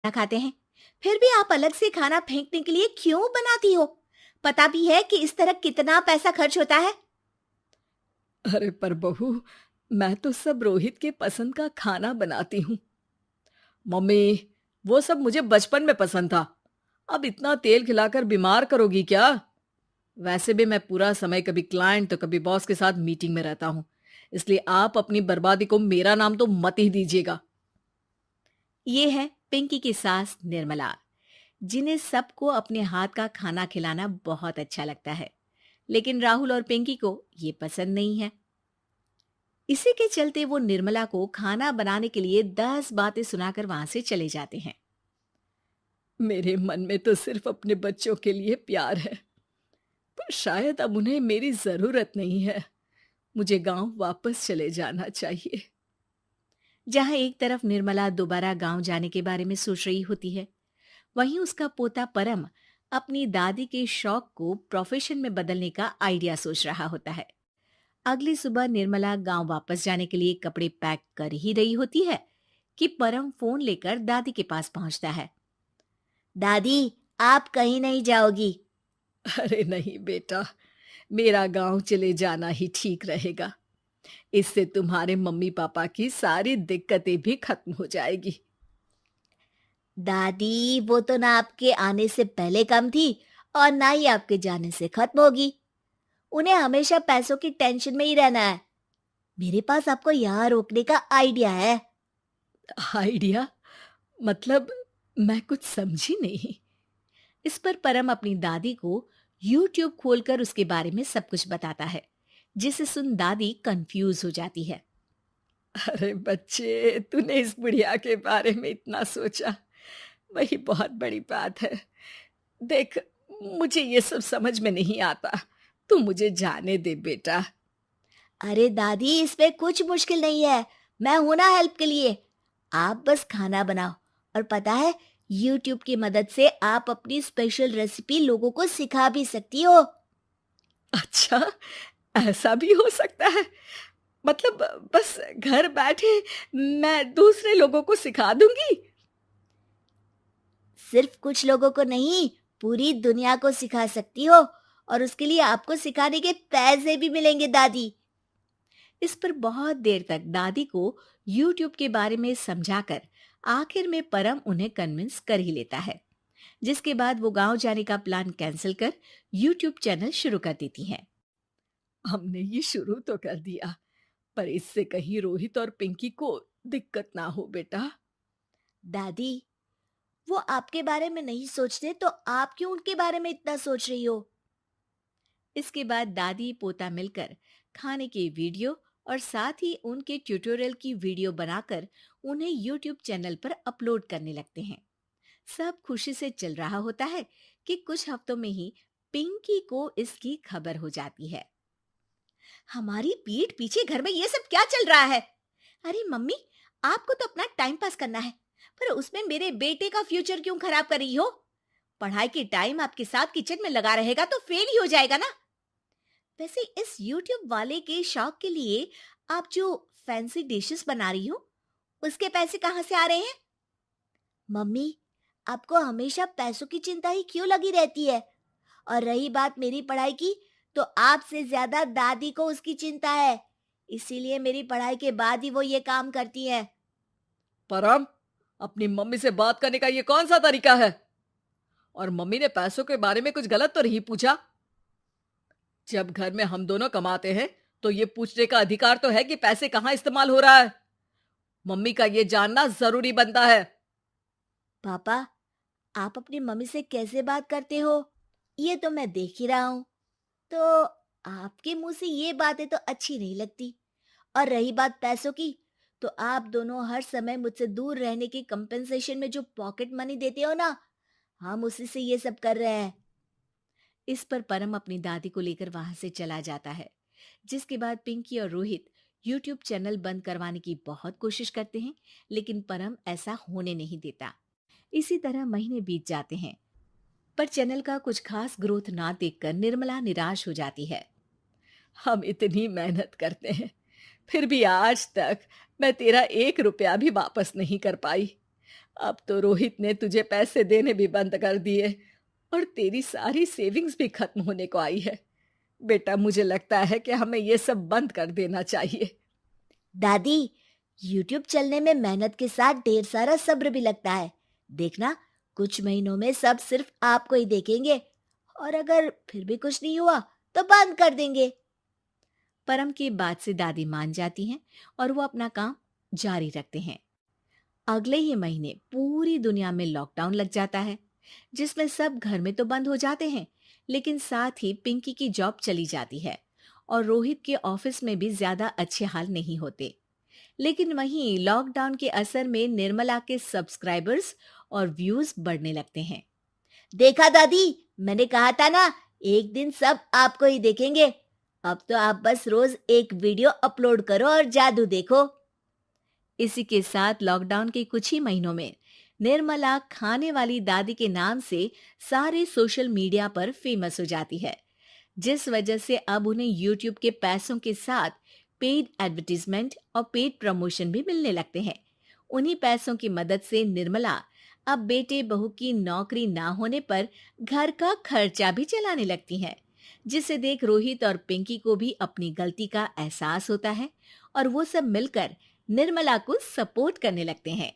खाना खाते हैं, फिर भी आप अलग से खाना फेंकने के लिए क्यों बनाती हो? पता भी है कि इस तरह कितना पैसा खर्च होता है। अरे पर बहू, मैं तो सब रोहित के पसंद का खाना बनाती हूँ। मम्मी, वो सब मुझे बचपन में पसंद था। अब इतना तेल खिलाकर बीमार करोगी क्या? वैसे भी मैं पूरा समय कभी क्लाइंट तो कभी बॉस के साथ मीटिंग में रहता हूँ। इसलिए आप अपनी बर्बादी को मेरा नाम तो मत ही दीजिएगा। ये है पिंकी की सास निर्मला, जिन्हें सबको अपने हाथ का खाना खिलाना बहुत अच्छा लगता है, लेकिन राहुल और पिंकी को ये पसंद नहीं है। इसी के चलते वो निर्मला को खाना बनाने के लिए 10 बातें सुनाकर वहां से चले जाते हैं। मेरे मन में तो सिर्फ अपने बच्चों के लिए प्यार है, पर शायद अब उन्हें मेरी जरूरत नहीं है। मुझे गांव वापस चले जाना चाहिए। जहां एक तरफ निर्मला दोबारा गांव जाने के बारे में सोच रही होती है, वहीं उसका पोता परम अपनी दादी के शौक को प्रोफेशन में बदलने का आइडिया सोच रहा होता है। अगली सुबह निर्मला गांव वापस जाने के लिए कपड़े पैक कर ही रही होती है कि परम फोन लेकर दादी के पास पहुंचता है। दादी, आप कहीं नहीं जाओगी? अरे नहीं बेटा, मेरा गांव चले जाना ही ठीक रहेगा। इससे तुम्हारे मम्मी पापा की सारी दिक्कतें भी खत्म हो जाएगी। दादी, वो तो ना आपके आने से पहले कम थी और ना ही आपके जाने से खत्म होगी। उन्हें हमेशा पैसों की टेंशन में ही रहना है। मेरे पास आपको यहाँ रोकने का आइडिया है। आइडिया? मतलब, मैं कुछ समझी नहीं। इस पर परम अपनी दादी को YouTube खोलकर उसके बारे में सब कुछ बताता है, जिसे सुन दादी कंफ्यूज हो जाती है। अरे बच्चे, तूने इस बुढ़िया के बारे में इतना सोचा, वही बहुत बड़ी बात है। देख, मुझे ये सब समझ में नहीं आता। तू मुझे जाने दे बेटा। अरे दादी, इसमें कुछ मुश्किल नहीं है। मैं हूं ना हेल्प के लिए। आप बस खाना बनाओ, और पता है, YouTube की मदद से आप अपनी स्पेशल रेसिपी लोगों को सिखा भी सकती हो। अच्छा, ऐसा भी हो सकता है? मतलब, बस घर बैठे मैं दूसरे लोगों को सिखा दूंगी? सिर्फ कुछ लोगों को नहीं, पूरी दुनिया को सिखा सकती हो, और उसके लिए आपको सिखाने के पैसे भी मिलेंगे दादी। इस पर बहुत देर तक दादी को YouTube के बारे में समझाकर आखिर में परम उन्हें कन्विंस कर ही लेता है, जिसके बाद वो गांव जाने का प्लान कैंसिल कर YouTube चैनल शुरू कर देती हैं। हमने ये शुरू तो कर दिया, पर इससे कहीं रोहित और पिंकी को दिक्कत ना हो बेटा। दादी, वो आपके बारे में नहीं सोचते तो आप क्यों उनके बारे में इतना सोच रही हो? इसके बाद दादी पोता मिलकर खाने की वीडियो और साथ ही उनके ट्यूटोरियल की वीडियो बनाकर उन्हें यूट्यूब चैनल पर अपलोड करने लगते हैं। सब खुशी से चल रहा होता है कि कुछ हफ्तों में ही पिंकी को इसकी खबर हो जाती है। हमारी पीठ पीछे घर में ये सब क्या चल रहा है? अरे मम्मी, आपको तो अपना टाइम पास करना है, पर उसमें मेरे बेटे का फ्यूचर क्यों खराब कर रही हो? पढ़ाई के टाइम आपके साथ किचन में लगा रहेगा तो फेल ही हो जाएगा ना। वैसे इस YouTube वाले के शौक के लिए आप जो फैंसी डिशेस बना रही हो, उसके पैसे कहाँ से आ रहे हैं? मम्मी, आपको हमेशा पैसों की चिंता ही क्यों लगी रहती है? और रही बात मेरी पढ़ाई की, तो आपसे ज्यादा दादी को उसकी चिंता है। इसीलिए मेरी पढ़ाई के बाद ही वो ये काम करती है। परम, अपनी मम्मी से बात करने का ये कौन सा तरीका है? और मम्मी ने पैसों के बारे में कुछ गलत तो नहीं पूछा? जब घर में हम दोनों कमाते हैं, तो ये पूछने का अधिकार तो है कि पैसे कहाँ इस्तेमाल हो रहा है। मम्मी का ये जानना जरूरी बनता है। पापा, आप अपनी मम्मी से कैसे बात करते हो, ये तो मैं देख ही रहा हूँ। तो आपके मुंह से ये बातें तो अच्छी नहीं लगती। और रही बात पैसों की, तो आप दोनों हर समय मुझसे दूर रहने की कंपेंसेशन में जो पॉकेट मनी देते हो ना, हम उसी से ये सब कर रहे हैं। इस पर परम अपनी दादी को लेकर वहां से चला जाता है, जिसके बाद पिंकी और रोहित यूट्यूब चैनल बंद करवाने की बहुत कोशिश करते हैं, लेकिन परम ऐसा होने नहीं देता। इसी तरह महीने बीत जाते हैं, पर चैनल का कुछ खास ग्रोथ ना देखकर निर्मला निराश हो जाती है। हम इतनी मेहनत करते हैं, फिर भी आज तक मैं तेरा 1 रुपया भी वापस नहीं कर पाई। अब तो रोहित ने तुझे पैसे देने भी बंद कर दिए और तेरी सारी सेविंग्स भी खत्म होने को आई है। बेटा, मुझे लगता है कि हमें ये सब बंद कर देना चाहिए। दादी, यूट्यूब चलने में मेहनत के साथ ढेर सारा सब्र भी लगता है। देखना, कुछ महीनों में सब सिर्फ आपको ही देखेंगे और अगर फिर भी कुछ नहीं हुआ तो बंद कर देंगे। परम की बात से दादी मान जाती हैं और वो अपना काम जारी रखते हैं। अगले ही महीने पूरी दुनिया में लॉकडाउन लग जाता है, जिसमें सब घर में तो बंद हो जाते हैं, लेकिन साथ ही पिंकी की जॉब चली जाती है और रोहित के ऑफिस में भी ज्यादा अच्छे हाल नहीं होते। लेकिन वहीं लॉकडाउन के असर में निर्मला के सब्सक्राइबर्स और व्यूज बढ़ने लगते हैं। देखा दादी, मैंने कहा था ना, एक दिन सब आपको ही देखेंगे। अब तो आप बस रोज एक वीडियो अपलोड करो और जादू देखो। इसी के साथ लॉकडाउन के कुछ ही महीनों में निर्मला खाने वाली दादी के नाम से सारे सोशल मीडिया पर फेमस हो जाती है, जिस वजह से अब उन्हें यूट्यूब के पैसों के साथ पेड एडवर्टीजमेंट और पेड प्रमोशन भी मिलने लगते हैं। उन्हीं पैसों की मदद से निर्मला अब बेटे बहू की नौकरी ना होने पर घर का खर्चा भी चलाने लगती हैं, जिसे देख रोहित और पिंकी को भी अपनी गलती का एहसास होता है और वो सब मिलकर निर्मला को सपोर्ट करने लगते हैं।